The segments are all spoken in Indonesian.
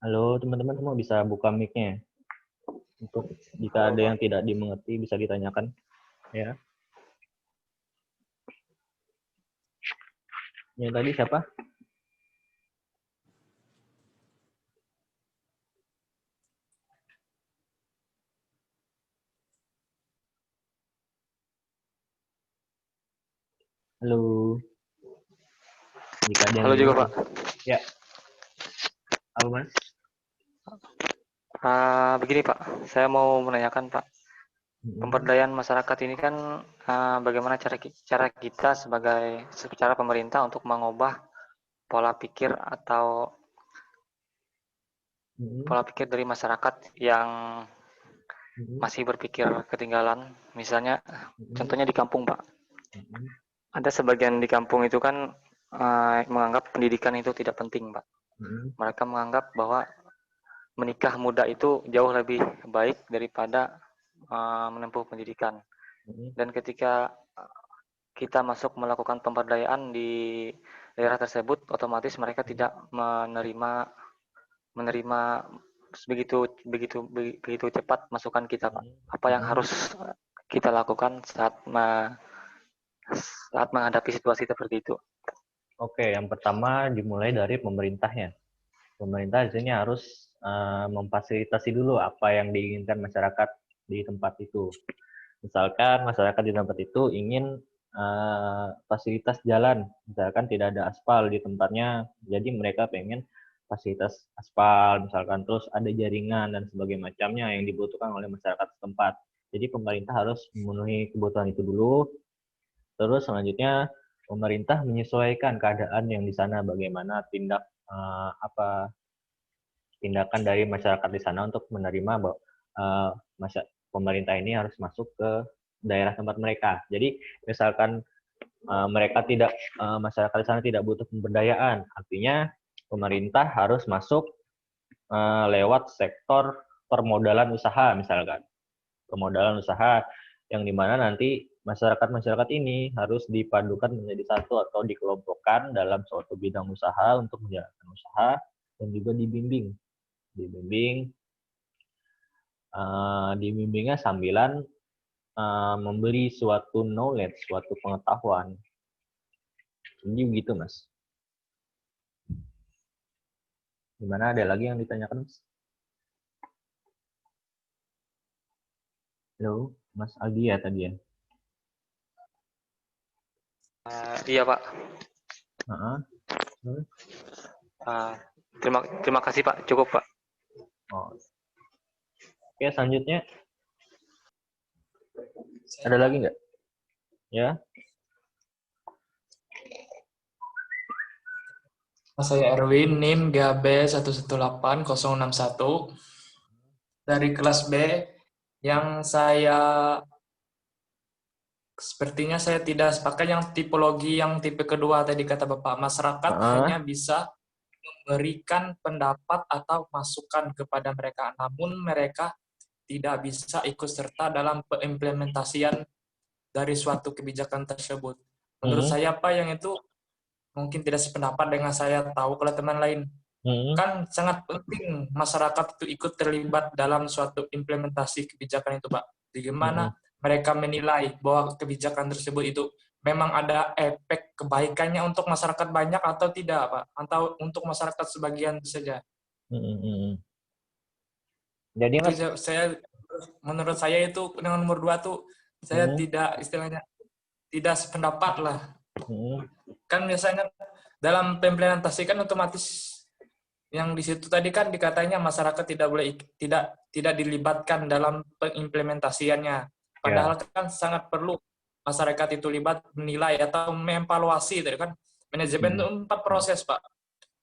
Halo teman-teman, semua bisa buka mic-nya. Untuk jika Halo, ada Pak. yang tidak dimengerti bisa ditanyakan. Ya. Yang tadi siapa? Halo. Jika ada yang Halo juga, dengar. Pak. Ya. Apa mas? Begini, Pak. Saya mau menanyakan, Pak. Mm-mm. Pemberdayaan masyarakat ini kan bagaimana cara kita secara pemerintah untuk mengubah pola pikir atau Mm-mm. pola pikir dari masyarakat yang Mm-mm. masih berpikir ketinggalan. Misalnya, Mm-mm. contohnya di kampung, Pak. Mm-mm. Ada sebagian di kampung itu kan menganggap pendidikan itu tidak penting, Pak. Mm-mm. Mereka menganggap bahwa menikah muda itu jauh lebih baik daripada menempuh pendidikan. Mm-mm. Dan ketika kita masuk melakukan pemberdayaan di daerah tersebut, otomatis mereka tidak menerima menerima begitu begitu begitu cepat masukan kita, Pak. Apa yang Mm-mm. harus kita lakukan saat menghadapi situasi seperti itu? Oke, yang pertama dimulai dari pemerintahnya. Pemerintah di sini harus memfasilitasi dulu apa yang diinginkan masyarakat di tempat itu. Misalkan masyarakat di tempat itu ingin fasilitas jalan, misalkan tidak ada aspal di tempatnya, jadi mereka pengen fasilitas aspal, misalkan terus ada jaringan dan sebagainya macamnya yang dibutuhkan oleh masyarakat setempat. Jadi pemerintah harus memenuhi kebutuhan itu dulu, terus selanjutnya pemerintah menyesuaikan keadaan yang di sana, bagaimana tindakan dari masyarakat di sana untuk menerima bahwa pemerintah ini harus masuk ke daerah tempat mereka. Jadi misalkan masyarakat di sana tidak butuh pemberdayaan, artinya pemerintah harus masuk lewat sektor permodalan usaha, misalkan permodalan usaha yang dimana nanti masyarakat ini harus dipadukan menjadi satu atau dikelompokkan dalam suatu bidang usaha untuk menjalankan usaha dan juga dibimbing dibimbingnya sambilan memberi suatu knowledge, suatu pengetahuan. Jadi begitu, Mas. Gimana, ada lagi yang ditanyakan, Mas? Halo, Mas Aldi ya tadi ya? Iya, Pak. Uh-huh. Uh, terima kasih, Pak. Cukup, Pak. Oh. Oke, selanjutnya ada lagi nggak? Ya. Saya Erwin, NIM GB118061 dari kelas B. Sepertinya saya tidak sepakat yang tipologi yang tipe kedua tadi kata Bapak. Masyarakat hanya bisa memberikan pendapat atau masukan kepada mereka, namun mereka tidak bisa ikut serta dalam pengimplementasian dari suatu kebijakan tersebut. Menurut saya Pak, yang itu mungkin tidak sependapat dengan saya, tahu kalau teman lain. Kan sangat penting masyarakat itu ikut terlibat dalam suatu implementasi kebijakan itu, Pak. Bagaimana mereka menilai bahwa kebijakan tersebut itu memang ada efek kebaikannya untuk masyarakat banyak atau tidak, Pak? Atau untuk masyarakat sebagian saja. Jadi, Mas, Menurut saya itu dengan nomor 2 tuh saya tidak, istilahnya tidak sependapat lah. Kan biasanya dalam implementasi kan otomatis yang di situ tadi kan dikatanya masyarakat tidak dilibatkan dalam pengimplementasiannya. Padahal kan sangat perlu masyarakat itu libat menilai atau mengevaluasi tadi kan. Manajemen itu 4 proses, Pak.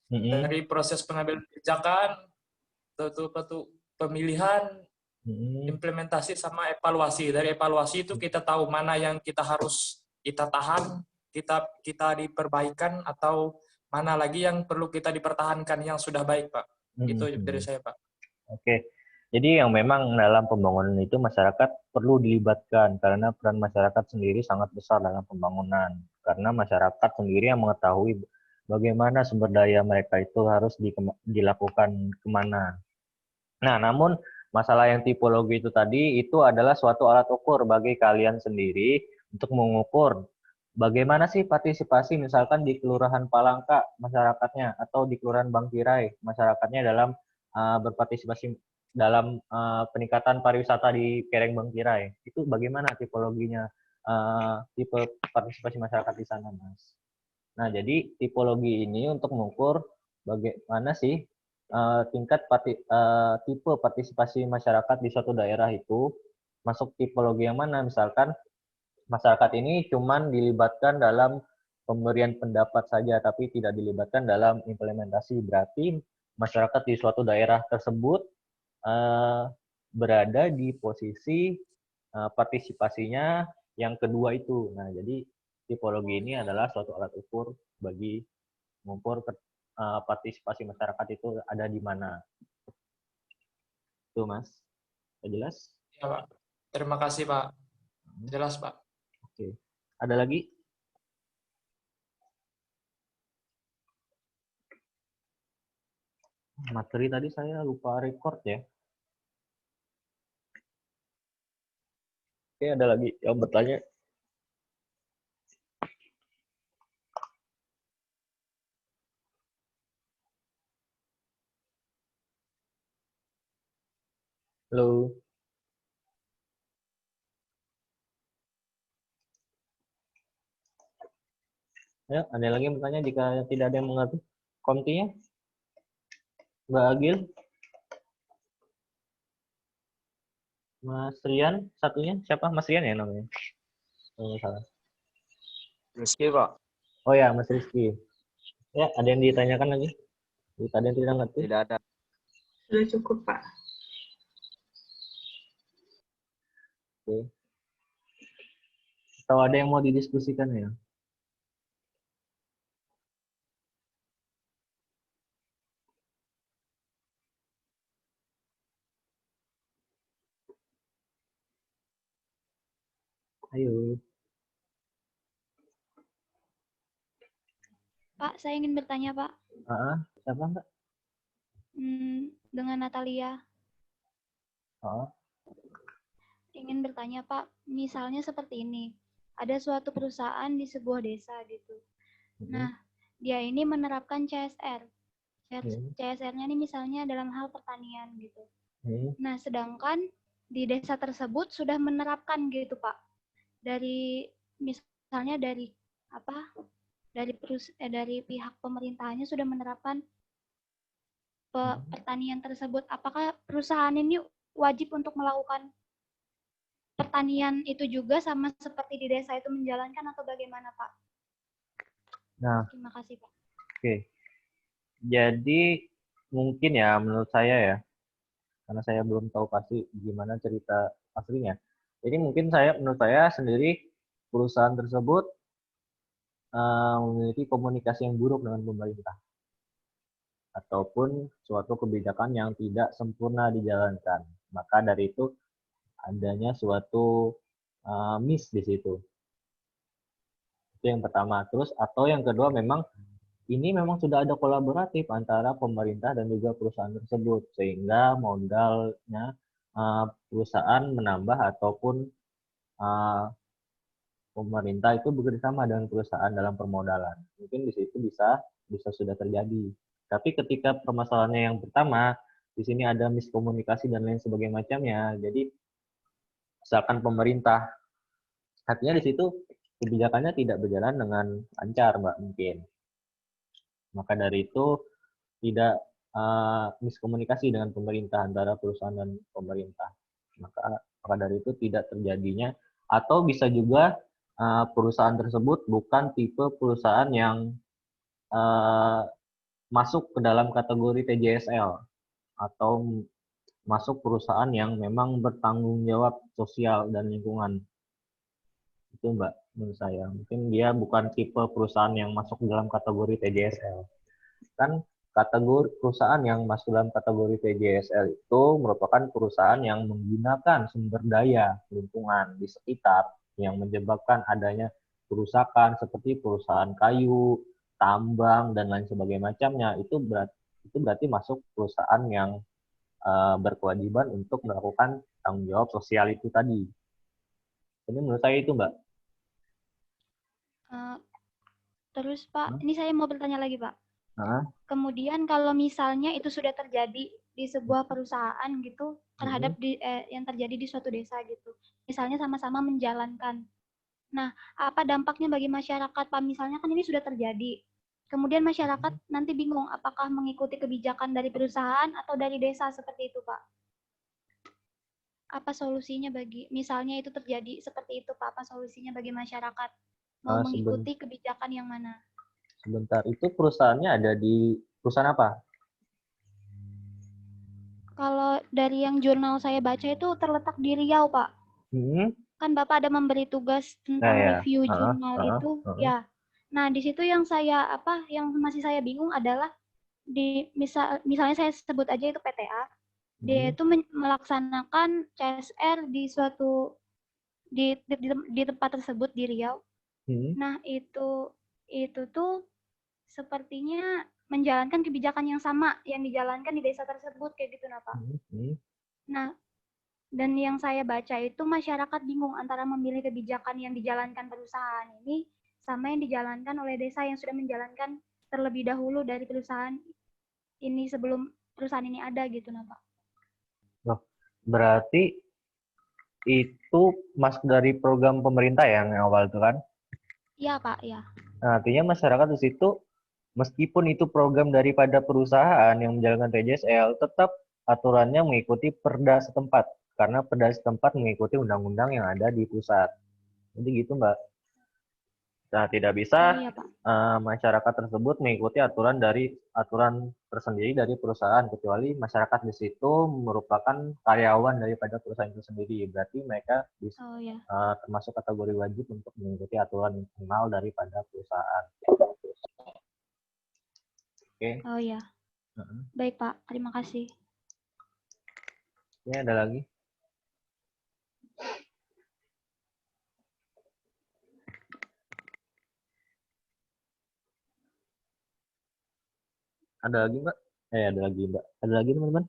Dari proses pengambilan kebijakan, pemilihan, implementasi sama evaluasi. Dari evaluasi itu kita tahu mana yang kita harus kita tahan, kita diperbaikan, atau mana lagi yang perlu kita dipertahankan yang sudah baik, Pak. Itu dari saya, Pak. Oke. Jadi yang memang dalam pembangunan itu masyarakat perlu dilibatkan karena peran masyarakat sendiri sangat besar dalam pembangunan. Karena masyarakat sendiri yang mengetahui bagaimana sumber daya mereka itu harus dilakukan kemana. Nah, namun masalah yang tipologi itu tadi itu adalah suatu alat ukur bagi kalian sendiri untuk mengukur bagaimana sih partisipasi misalkan di Kelurahan Palangka masyarakatnya atau di Kelurahan Bangkirai masyarakatnya dalam berpartisipasi dalam peningkatan pariwisata di Kereng Bangkirai. Itu bagaimana tipologinya, tipe partisipasi masyarakat di sana, Mas. Nah, jadi tipologi ini untuk mengukur bagaimana sih tingkat tipe partisipasi masyarakat di suatu daerah itu masuk tipologi yang mana. Misalkan masyarakat ini cuman dilibatkan dalam pemberian pendapat saja, tapi tidak dilibatkan dalam implementasi. Berarti masyarakat di suatu daerah tersebut berada di posisi partisipasinya yang kedua itu. Nah, jadi tipologi ini adalah suatu alat ukur bagi mengukur partisipasi masyarakat itu ada di mana. Itu, Mas. Jelas? Ya, Pak. Terima kasih, Pak. Jelas, Pak. Oke. Ada lagi? Materi tadi saya lupa record ya. Oke, ada lagi yang bertanya? Halo. Ya, ada lagi yang bertanya jika tidak ada yang mengerti kontinya? Mbak Agil? Mas Rian, satunya siapa? Mas Rian ya namanya? Oh, salah. Rizky, Pak. Oh ya, Mas Rizky. Ya, ada yang ditanyakan lagi? Jika ada yang tidak ngerti? Tidak ada. Sudah cukup, Pak. Oke. Atau ada yang mau didiskusikan ya? Ayo. Pak, saya ingin bertanya, Pak. Siapa, Mbak? Dengan Natalia. Ingin bertanya, Pak. Misalnya seperti ini. Ada suatu perusahaan di sebuah desa gitu. Nah, dia ini menerapkan CSR. CSR-nya ini misalnya dalam hal pertanian gitu. Nah, sedangkan di desa tersebut sudah menerapkan gitu, Pak. Dari misalnya dari dari pihak pemerintahannya sudah menerapkan pertanian tersebut. Apakah perusahaan ini wajib untuk melakukan pertanian itu juga sama seperti di desa itu menjalankan atau bagaimana, Pak? Nah, terima kasih, Pak. Oke. Jadi mungkin ya menurut saya ya, karena saya belum tahu pasti gimana cerita aslinya. Jadi mungkin menurut saya sendiri perusahaan tersebut memiliki komunikasi yang buruk dengan pemerintah ataupun suatu kebijakan yang tidak sempurna dijalankan. Maka dari itu adanya suatu miss di situ. Itu yang pertama. Terus atau yang kedua memang ini memang sudah ada kolaboratif antara pemerintah dan juga perusahaan tersebut sehingga modalnya perusahaan menambah ataupun pemerintah itu bekerjasama dengan perusahaan dalam permodalan. Mungkin di situ bisa sudah terjadi. Tapi ketika permasalahannya yang pertama, di sini ada miskomunikasi dan lain sebagainya macamnya. Jadi misalkan pemerintah, artinya di situ kebijakannya tidak berjalan dengan lancar, Mbak, mungkin. Maka dari itu tidak miskomunikasi dengan pemerintah antara perusahaan dan pemerintah. Maka dari itu tidak terjadinya atau bisa juga perusahaan tersebut bukan tipe perusahaan yang masuk ke dalam kategori TJSL atau masuk perusahaan yang memang bertanggung jawab sosial dan lingkungan. Itu, Mbak, menurut saya. Mungkin dia bukan tipe perusahaan yang masuk dalam kategori TJSL. Kan kategori perusahaan yang masuk dalam kategori TJSL itu merupakan perusahaan yang menggunakan sumber daya lingkungan di sekitar yang menyebabkan adanya kerusakan seperti perusahaan kayu, tambang dan lain sebagainya macamnya, itu berarti masuk perusahaan yang berkewajiban untuk melakukan tanggung jawab sosial itu tadi. Ini menurut saya itu, Mbak. Terus Pak, ini saya mau bertanya lagi Pak. Hah? Kemudian kalau misalnya itu sudah terjadi di sebuah perusahaan gitu, terhadap yang terjadi di suatu desa gitu, misalnya sama-sama menjalankan. Nah, apa dampaknya bagi masyarakat Pak? Misalnya kan ini sudah terjadi. Kemudian masyarakat nanti bingung apakah mengikuti kebijakan dari perusahaan atau dari desa seperti itu Pak. Apa solusinya bagi, misalnya itu terjadi seperti itu Pak, apa solusinya bagi masyarakat? Mau mengikuti kebijakan yang mana? Sebentar, itu perusahaannya ada di perusahaan apa? Kalau dari yang jurnal saya baca itu terletak di Riau, Pak. Kan Bapak ada memberi tugas tentang review jurnal itu, ya. Nah, di situ yang saya yang masih saya bingung adalah misalnya saya sebut aja itu PTA. Dia itu melaksanakan CSR di suatu di tempat tersebut di Riau. Nah, itu tuh sepertinya menjalankan kebijakan yang sama yang dijalankan di desa tersebut kayak gitu, Pak. Nah, dan yang saya baca itu masyarakat bingung antara memilih kebijakan yang dijalankan perusahaan ini sama yang dijalankan oleh desa yang sudah menjalankan terlebih dahulu dari perusahaan ini sebelum perusahaan ini ada gitu, Pak. Loh, berarti itu masuk dari program pemerintah yang awal itu kan? Iya, Pak, ya. Nah, artinya masyarakat di situ, meskipun itu program daripada perusahaan yang menjalankan TJSL, tetap aturannya mengikuti perda setempat. Karena perda setempat mengikuti undang-undang yang ada di pusat. Jadi gitu, Mbak. Nah, tidak bisa masyarakat tersebut mengikuti aturan tersendiri dari perusahaan, kecuali masyarakat di situ merupakan karyawan daripada perusahaan itu sendiri. Berarti mereka bisa termasuk kategori wajib untuk mengikuti aturan internal daripada perusahaan. Oke. Oh ya. Baik Pak, terima kasih. Ini ada lagi? Ada lagi, Mbak? Ada lagi, Mbak. Ada lagi, teman-teman?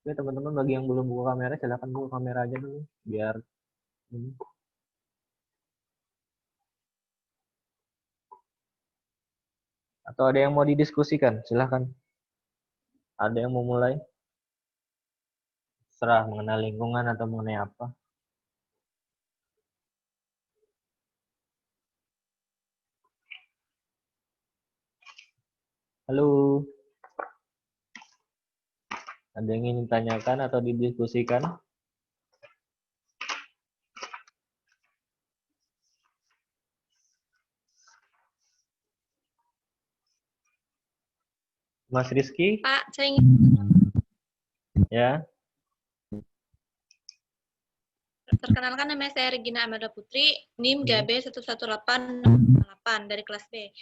Oke, teman-teman, bagi yang belum buka kamera, silakan buka kamera aja dulu, biar ini. Atau ada yang mau didiskusikan? Silakan. Ada yang mau mulai? Serah mengenai lingkungan atau mengenai apa? Halo. Ada yang ingin ditanyakan atau didiskusikan? Mas Rizky? Pak, saya ingin... Ya. Perkenalkan, nama saya Regina Amanda Putri, NIM GB 11808 dari kelas B.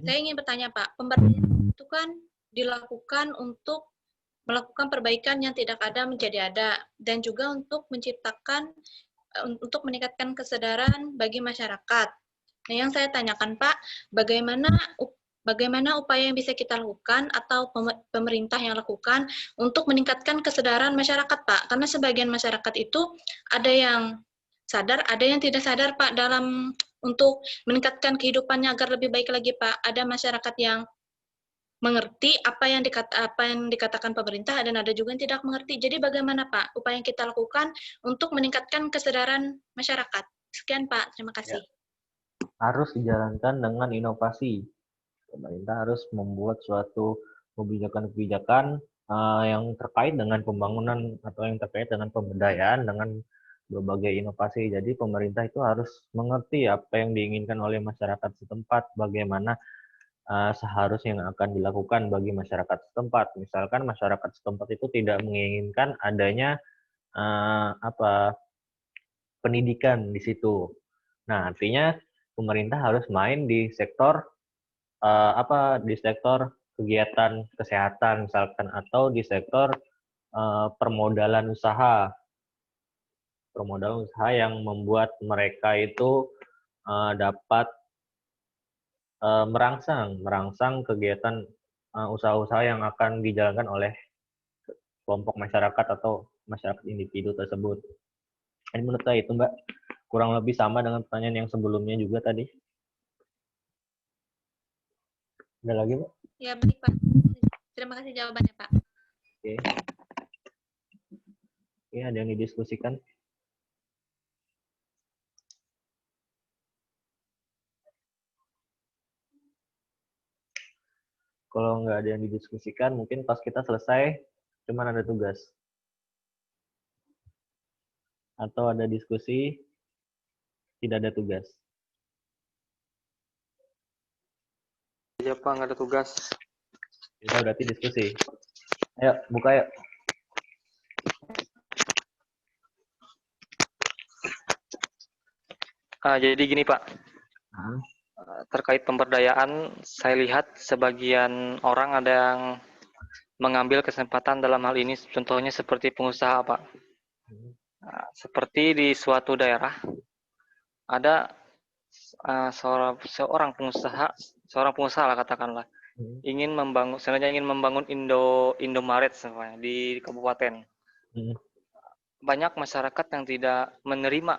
Saya ingin bertanya, Pak, pemberdayaan itu kan dilakukan untuk melakukan perbaikan yang tidak ada menjadi ada, dan juga untuk meningkatkan kesadaran bagi masyarakat. Nah, yang saya tanyakan, Pak, bagaimana upaya yang bisa kita lakukan atau pemerintah yang lakukan untuk meningkatkan kesadaran masyarakat, Pak? Karena sebagian masyarakat itu ada yang sadar, ada yang tidak sadar, Pak, dalam untuk meningkatkan kehidupannya agar lebih baik lagi, Pak. Ada masyarakat yang mengerti apa yang dikatakan pemerintah, dan ada juga yang tidak mengerti. Jadi bagaimana, Pak, upaya yang kita lakukan untuk meningkatkan kesadaran masyarakat? Sekian, Pak. Terima kasih. Ya. Harus dijalankan dengan inovasi. Pemerintah harus membuat suatu kebijakan-kebijakan yang terkait dengan pembangunan atau yang terkait dengan pemberdayaan dengan berbagai inovasi. Jadi pemerintah itu harus mengerti apa yang diinginkan oleh masyarakat setempat, bagaimana seharusnya yang akan dilakukan bagi masyarakat setempat. Misalkan masyarakat setempat itu tidak menginginkan adanya pendidikan di situ. Nah, artinya pemerintah harus main di sektor di sektor kegiatan kesehatan misalkan, atau di sektor permodalan usaha yang membuat mereka itu dapat merangsang kegiatan usaha-usaha yang akan dijalankan oleh kelompok masyarakat atau masyarakat individu tersebut. Ini menurut saya itu, Mbak, kurang lebih sama dengan pertanyaan yang sebelumnya juga tadi. Ada lagi, Mbak? Ya, baik, Pak. Terima kasih jawabannya, Pak. Oke. Oke, ada yang didiskusikan? Kalau nggak ada yang didiskusikan, mungkin pas kita selesai, cuman ada tugas. Atau ada diskusi, tidak ada tugas. Iya Pak, nggak ada tugas. Kita berarti diskusi. Ayo, buka yuk. Jadi gini Pak, terkait pemberdayaan, saya lihat sebagian orang ada yang mengambil kesempatan dalam hal ini, contohnya seperti pengusaha Pak. Seperti di suatu daerah, ada seorang pengusaha lah katakanlah, sengaja ingin membangun Indomaret semuanya di kabupaten. Banyak masyarakat yang tidak menerima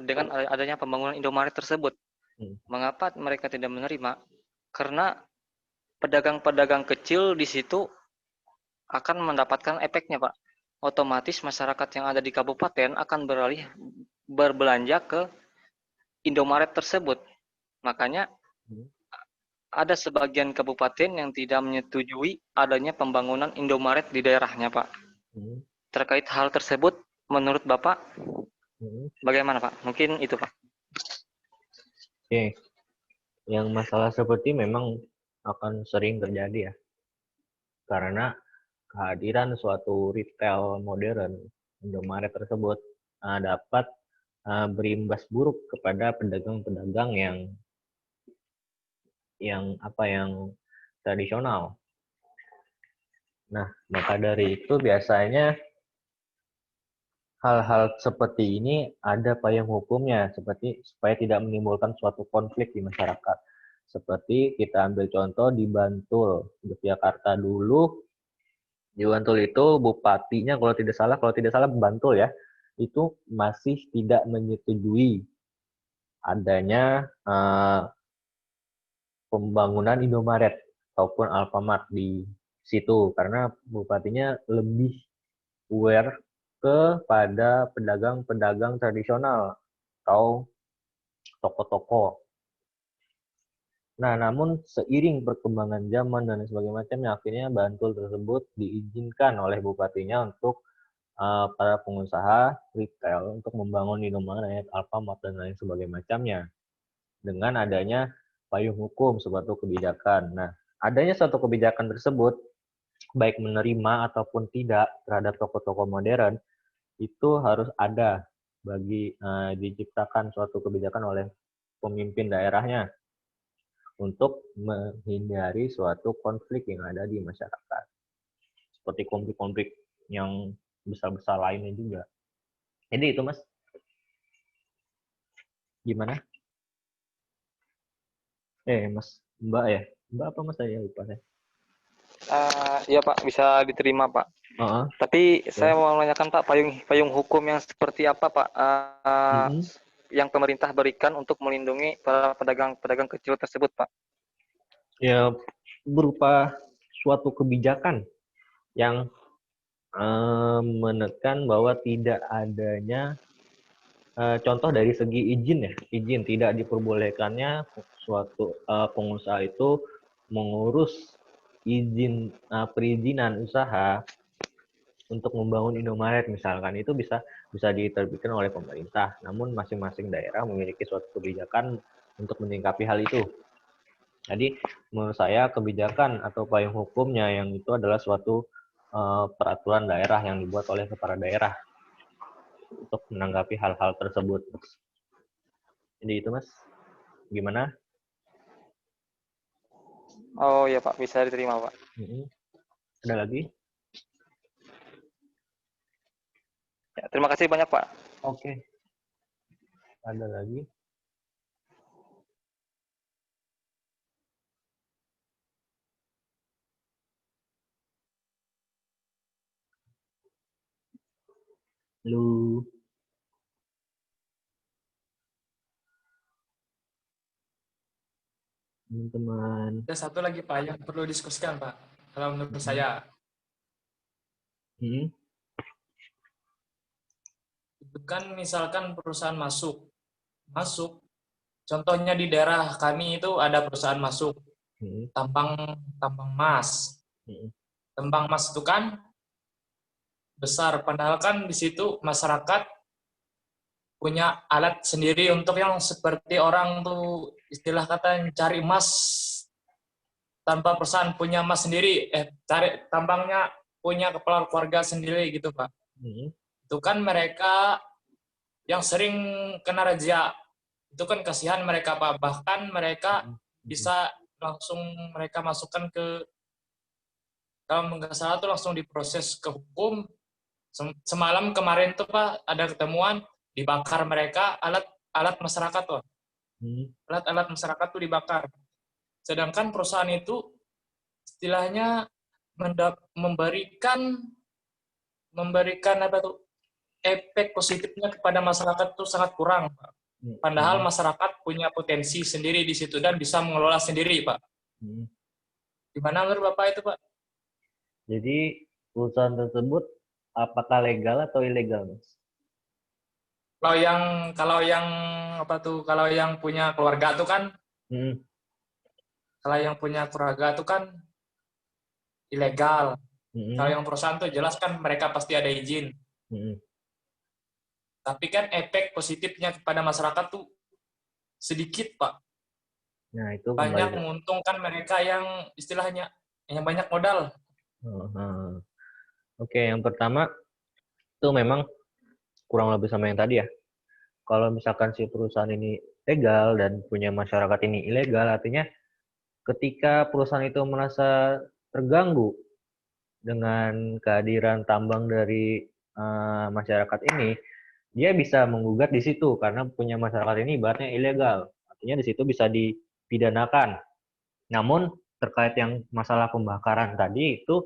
dengan adanya pembangunan Indomaret tersebut. Mengapa mereka tidak menerima? Karena pedagang-pedagang kecil di situ akan mendapatkan efeknya, Pak. Otomatis masyarakat yang ada di kabupaten akan beralih berbelanja ke Indomaret tersebut. Makanya ada sebagian kabupaten yang tidak menyetujui adanya pembangunan Indomaret di daerahnya, Pak. Terkait hal tersebut, menurut Bapak, bagaimana, Pak? Mungkin itu, Pak. Oke. Yang masalah seperti memang akan sering terjadi ya. Karena kehadiran suatu retail modern, Indomaret tersebut, dapat berimbas buruk kepada pedagang-pedagang yang tradisional. Nah, maka dari itu biasanya hal-hal seperti ini ada payung hukumnya, seperti supaya tidak menimbulkan suatu konflik di masyarakat. Seperti kita ambil contoh di Bantul, Yogyakarta dulu. Di Bantul itu bupatinya kalau tidak salah Bantul ya, itu masih tidak menyetujui adanya pembangunan Indomaret ataupun Alfamart di situ, karena bupatinya lebih aware kepada pedagang-pedagang tradisional atau toko-toko. Nah, namun seiring perkembangan zaman dan sebagainya macamnya, akhirnya Bantul tersebut diizinkan oleh bupatinya untuk para pengusaha retail untuk membangun Indomaret, Alfamart, dan lain sebagainya macamnya. Dengan adanya payung hukum suatu kebijakan. Nah, adanya suatu kebijakan tersebut, baik menerima ataupun tidak terhadap toko-toko modern, itu harus ada bagi diciptakan suatu kebijakan oleh pemimpin daerahnya untuk menghindari suatu konflik yang ada di masyarakat. Seperti konflik-konflik yang besar-besar lainnya juga. Jadi itu, Mas. Gimana? Mas, Mbak ya? Mbak apa Mas saya lupa saya. Iya Pak, bisa diterima Pak. Tapi saya mau menanyakan Pak, payung hukum yang seperti apa Pak yang pemerintah berikan untuk melindungi para pedagang kecil tersebut Pak? Ya, berupa suatu kebijakan yang menekan bahwa tidak adanya contoh dari segi izin tidak diperbolehkannya suatu pengusaha itu mengurus perizinan usaha untuk membangun Indomaret misalkan, itu bisa diterbitkan oleh pemerintah. Namun masing-masing daerah memiliki suatu kebijakan untuk menyikapi hal itu. Jadi menurut saya kebijakan atau payung hukumnya yang itu adalah suatu peraturan daerah yang dibuat oleh kepala daerah untuk menanggapi hal-hal tersebut. Jadi itu Mas, gimana? Oh iya Pak, bisa diterima Pak. Ada lagi? Ya, terima kasih banyak Pak. Oke. Ada lagi? Lu teman-teman. Ada satu lagi Pak yang perlu diskusikan Pak, kalau menurut saya. Itu kan misalkan perusahaan masuk, contohnya di daerah kami itu ada perusahaan masuk, tambang emas. Tambang emas itu kan besar, padahal kan di situ masyarakat punya alat sendiri untuk yang seperti orang tuh istilah kata cari emas tanpa perusahaan punya emas sendiri, cari tambangnya punya kepala keluarga sendiri gitu Pak. Itu kan mereka yang sering kena razia, itu kan kasihan mereka Pak, bahkan mereka bisa langsung mereka masukkan ke, kalau nggak salah tuh langsung diproses ke hukum. Semalam kemarin tuh Pak ada ketemuan dibakar mereka alat masyarakat Pak. Alat-alat masyarakat tuh dibakar. Sedangkan perusahaan itu istilahnya memberikan apa tuh efek positifnya kepada masyarakat tuh sangat kurang Pak. Padahal masyarakat punya potensi sendiri di situ dan bisa mengelola sendiri Pak. Gimana menurut Bapak itu Pak? Jadi perusahaan tersebut apakah legal atau ilegal, Mas? Kalau yang punya keluarga tuh kan, kalau yang punya keluarga tuh kan ilegal. Kalau yang perusahaan tuh jelas kan mereka pasti ada izin. Tapi kan efek positifnya kepada masyarakat tuh sedikit Pak. Nah itu banyak menguntungkan mereka yang istilahnya yang banyak modal. Oke, yang pertama itu memang kurang lebih sama yang tadi ya. Kalau misalkan si perusahaan ini legal dan punya masyarakat ini ilegal, artinya ketika perusahaan itu merasa terganggu dengan kehadiran tambang dari masyarakat ini, dia bisa menggugat di situ karena punya masyarakat ini ibaratnya ilegal. Artinya di situ bisa dipidanakan. Namun terkait yang masalah pembakaran tadi itu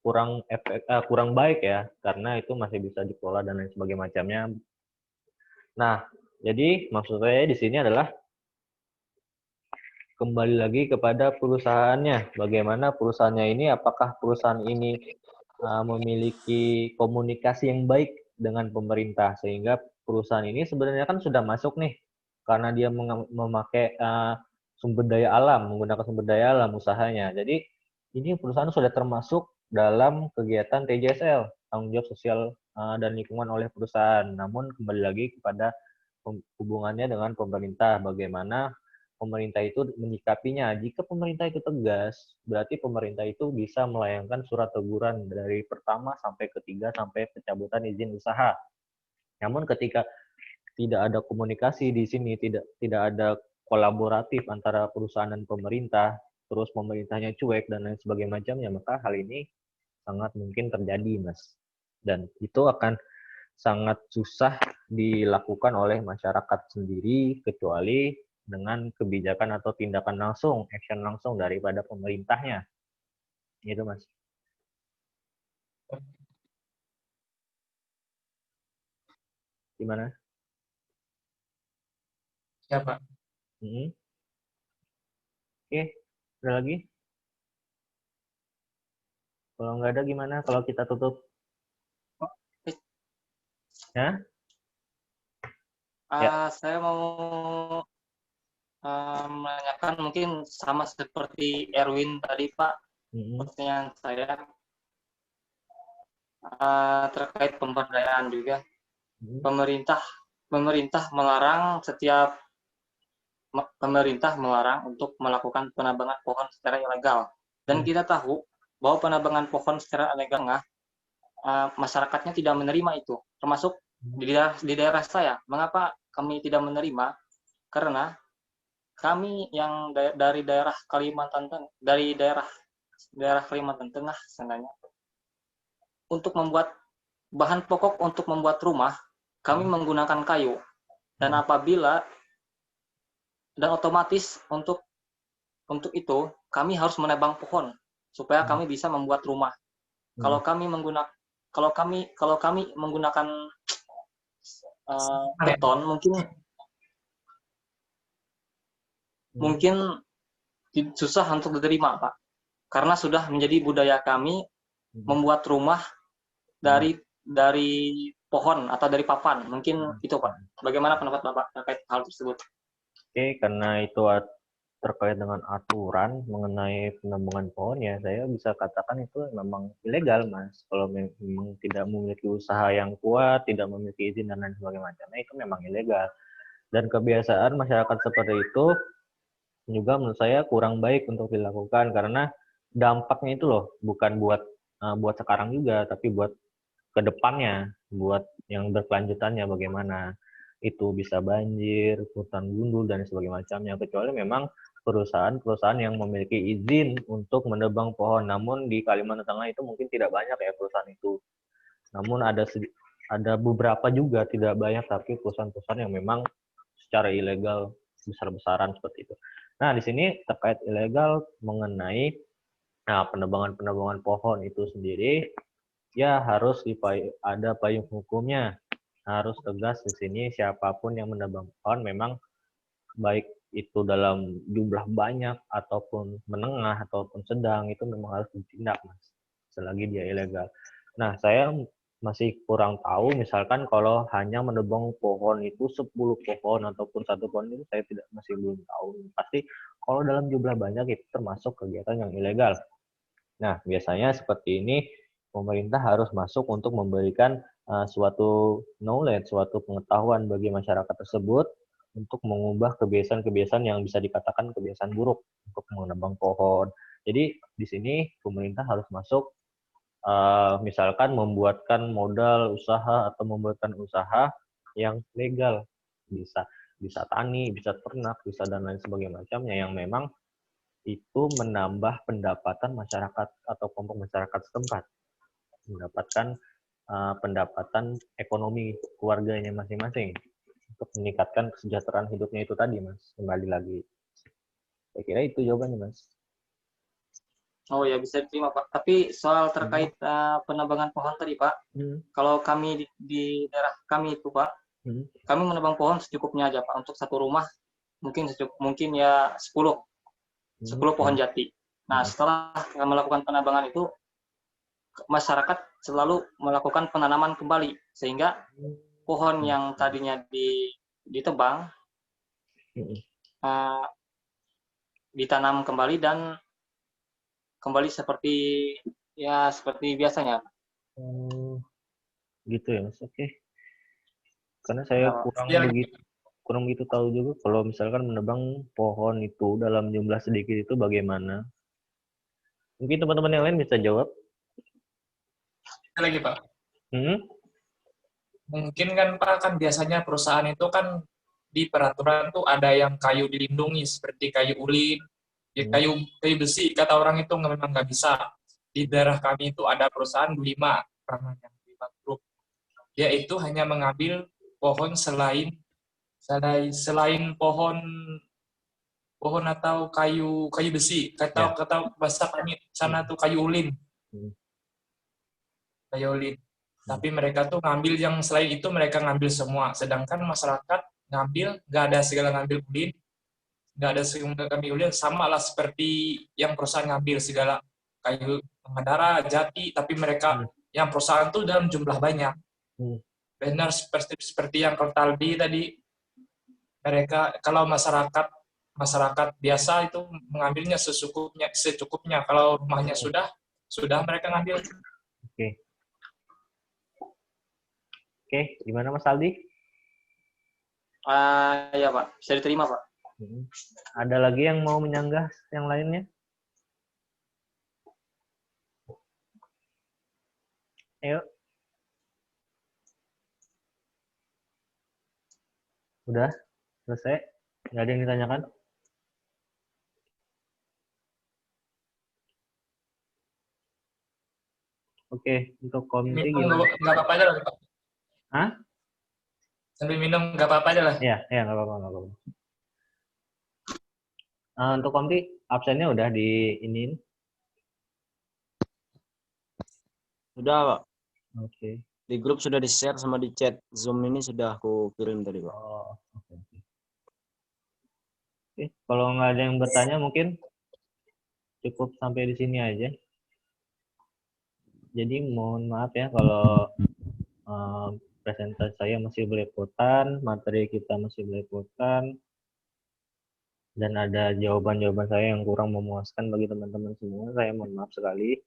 kurang baik ya, karena itu masih bisa dikelola dan lain sebagainya macamnya. Nah, jadi maksud saya di sini adalah kembali lagi kepada perusahaannya. Bagaimana perusahaannya ini, apakah perusahaan ini memiliki komunikasi yang baik dengan pemerintah, sehingga perusahaan ini sebenarnya kan sudah masuk nih, karena dia memakai sumber daya alam, menggunakan sumber daya alam usahanya. Jadi ini perusahaan sudah termasuk dalam kegiatan TJSL, tanggung jawab sosial dan lingkungan oleh perusahaan. Namun kembali lagi kepada hubungannya dengan pemerintah, bagaimana pemerintah itu menyikapinya. Jika pemerintah itu tegas, berarti pemerintah itu bisa melayangkan surat teguran dari pertama sampai ketiga sampai pencabutan izin usaha. Namun ketika tidak ada komunikasi di sini, tidak ada kolaboratif antara perusahaan dan pemerintah, terus pemerintahnya cuek dan lain sebagainya macamnya, maka hal ini sangat mungkin terjadi, Mas. Dan itu akan sangat susah dilakukan oleh masyarakat sendiri, kecuali dengan kebijakan atau tindakan langsung, action langsung daripada pemerintahnya. Gitu, Mas. Gimana? Ya, Pak. Oke, ada lagi? Kalau nggak ada gimana kalau kita tutup? Ya? Saya mau menanyakan mungkin sama seperti Erwin tadi Pak, pertanyaan saya terkait pemberdayaan juga. Pemerintah melarang untuk melakukan penambangan pohon secara ilegal. Dan kita tahu bahwa penambangan pohon secara ilegal masyarakatnya tidak menerima itu, termasuk di daerah saya. Mengapa kami tidak menerima? Karena kami yang dari daerah Kalimantan Tengah, dari daerah Kalimantan Tengah sebenarnya, untuk membuat bahan pokok untuk membuat rumah, kami menggunakan kayu. Dan otomatis untuk itu kami harus menebang pohon supaya kami bisa membuat rumah. Kalau kami menggunakan beton, mungkin susah untuk diterima, Pak. Karena sudah menjadi budaya kami membuat rumah dari pohon atau dari papan. Mungkin itu, Pak. Bagaimana pendapat Bapak terkait hal tersebut? Oke, karena itu terkait dengan aturan mengenai penambangan pohon, ya saya bisa katakan itu memang ilegal, Mas. Kalau memang tidak memiliki usaha yang kuat, tidak memiliki izin dan lain sebagainya, itu memang ilegal. Dan kebiasaan masyarakat seperti itu juga menurut saya kurang baik untuk dilakukan, karena dampaknya itu loh bukan buat sekarang juga, tapi buat kedepannya, buat yang berkelanjutannya bagaimana. Itu bisa banjir, hutan gundul, dan sebagainya macamnya, kecuali memang perusahaan-perusahaan yang memiliki izin untuk menebang pohon. Namun di Kalimantan Tengah itu mungkin tidak banyak ya perusahaan itu. Namun ada beberapa juga, tidak banyak, tapi perusahaan-perusahaan yang memang secara ilegal besar-besaran seperti itu. Nah, di sini terkait ilegal mengenai penebangan pohon itu sendiri, ya harus ada payung hukumnya. Harus tegas di sini, siapapun yang menebang pohon, memang baik itu dalam jumlah banyak ataupun menengah ataupun sedang, itu memang harus ditindak, Mas, selagi dia ilegal. Nah, saya masih kurang tahu, misalkan kalau hanya menebang pohon itu 10 pohon ataupun 1 pohon, itu saya masih belum tahu. Pasti kalau dalam jumlah banyak itu termasuk kegiatan yang ilegal. Nah, biasanya seperti ini pemerintah harus masuk untuk memberikan suatu knowledge, suatu pengetahuan bagi masyarakat tersebut untuk mengubah kebiasaan-kebiasaan yang bisa dikatakan kebiasaan buruk untuk menebang pohon. Jadi di sini pemerintah harus masuk, misalkan membuatkan modal usaha atau membuatkan usaha yang legal, bisa tani, bisa ternak, bisa dan lain sebagainya macamnya, yang memang itu menambah pendapatan masyarakat atau kelompok masyarakat setempat, mendapatkan pendapatan ekonomi keluarganya masing-masing untuk meningkatkan kesejahteraan hidupnya itu tadi, Mas. Kembali lagi, saya kira itu jawabannya, Mas. Oh ya, bisa diterima, Pak. Tapi soal terkait penebangan pohon tadi, Pak, kalau kami di daerah kami itu, Pak, kami menebang pohon secukupnya aja, Pak. Untuk satu rumah mungkin ya 10 pohon jati. Nah, setelah melakukan penebangan itu, masyarakat selalu melakukan penanaman kembali, sehingga pohon yang tadinya ditebang ditanam kembali dan kembali seperti biasanya. Gitu ya, Mas. Oke. Karena saya kurang begitu tahu juga kalau misalkan menebang pohon itu dalam jumlah sedikit itu bagaimana. Mungkin teman-teman yang lain bisa jawab. Lagi, Pak. Mungkin kan, Pak, kan biasanya perusahaan itu kan di peraturan tuh ada yang kayu dilindungi seperti kayu ulin, ya, kayu besi, kata orang itu memang nggak bisa. Di daerah kami itu ada perusahaan 5 grup. Dia itu hanya mengambil pohon selain pohon atau kayu besi, kata bahasa kami sana tuh kayu ulin. Tapi mereka tuh ngambil yang selain itu, mereka ngambil semua. Sedangkan masyarakat ngambil, nggak ada segala ngambil ulin, nggak ada segala ngambil ulin, sama lah seperti yang perusahaan ngambil segala kayu Mandara, Jati, tapi mereka yang perusahaan tuh dalam jumlah banyak. Benar seperti yang Kaltalbi tadi, mereka kalau masyarakat biasa itu mengambilnya secukupnya. Kalau rumahnya sudah mereka ngambil. Oke, gimana Mas Aldi? Ya, Pak, bisa diterima, Pak. Ada lagi yang mau menyanggah yang lainnya? Ayo. Udah selesai? Nggak ada yang ditanyakan? Oke, untuk komite Minum gimana? nggak apa-apa aja lah, Pak. Hah? Sambil minum nggak apa-apa aja lah. Ya, ya nggak apa-apa, nggak apa-apa. Untuk komite absennya udah di iniin. Sudah, Pak. Oke. Di grup sudah di-share sama di chat Zoom ini sudah aku kirim tadi, Pak. Oh, oke. Oke, kalau nggak ada yang bertanya mungkin cukup sampai di sini aja. Jadi mohon maaf ya kalau presentasi saya masih belepotan, materi kita masih belepotan, dan ada jawaban-jawaban saya yang kurang memuaskan bagi teman-teman semua. Saya mohon maaf sekali.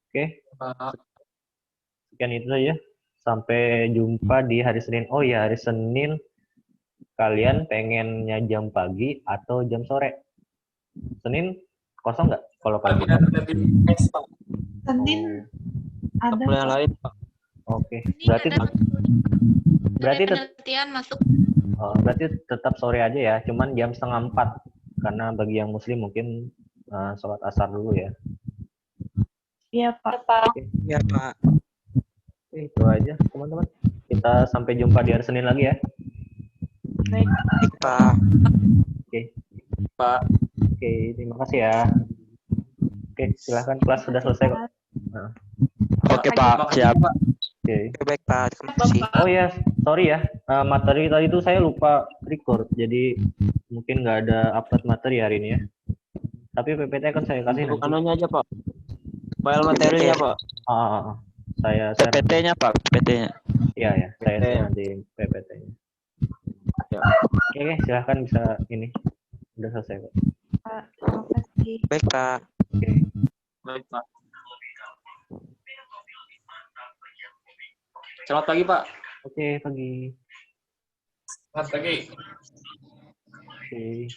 Oke, Pak. sekian itu saja. Sampai jumpa di hari Senin. Oh ya, hari Senin kalian pengennya jam pagi atau jam sore? Senin kosong nggak kalau pagi? Biar lebih nice, Pak. Senin ada Kuliah Pak. lain, Pak. Oke, Ini berarti ada berarti penelitian masuk. berarti tetap sore aja ya, cuman jam 3:30 karena bagi yang muslim mungkin sholat asar dulu ya. Iya Pak. Iya, Pak. Oke, itu aja teman-teman. Kita sampai jumpa di hari Senin lagi ya. Baik. Baik, Pak. Oke, Pak. oke, terima kasih ya. Oke, silahkan kelas sudah selesai kok. Oke, Pak. Siap. Oke. Baik, Pak. Terima kasih. Oh ya, sorry ya, materi tadi itu saya lupa record, jadi mungkin nggak ada upload materi hari ini ya. Tapi PPT kan saya kasih Untuk nanti. anunya aja, Pak. File materinya, Pak. Saya PPT-nya, Pak. PPT-nya. Iya ya, saya PPT. share nanti PPT-nya. Ya. Oke, silahkan bisa ini. Udah selesai kok. Pak. Terima kasih. Baik, Pak. Oke. Baik, Pak. Selamat pagi, Pak. Oke, pagi. Selamat pagi. Oke.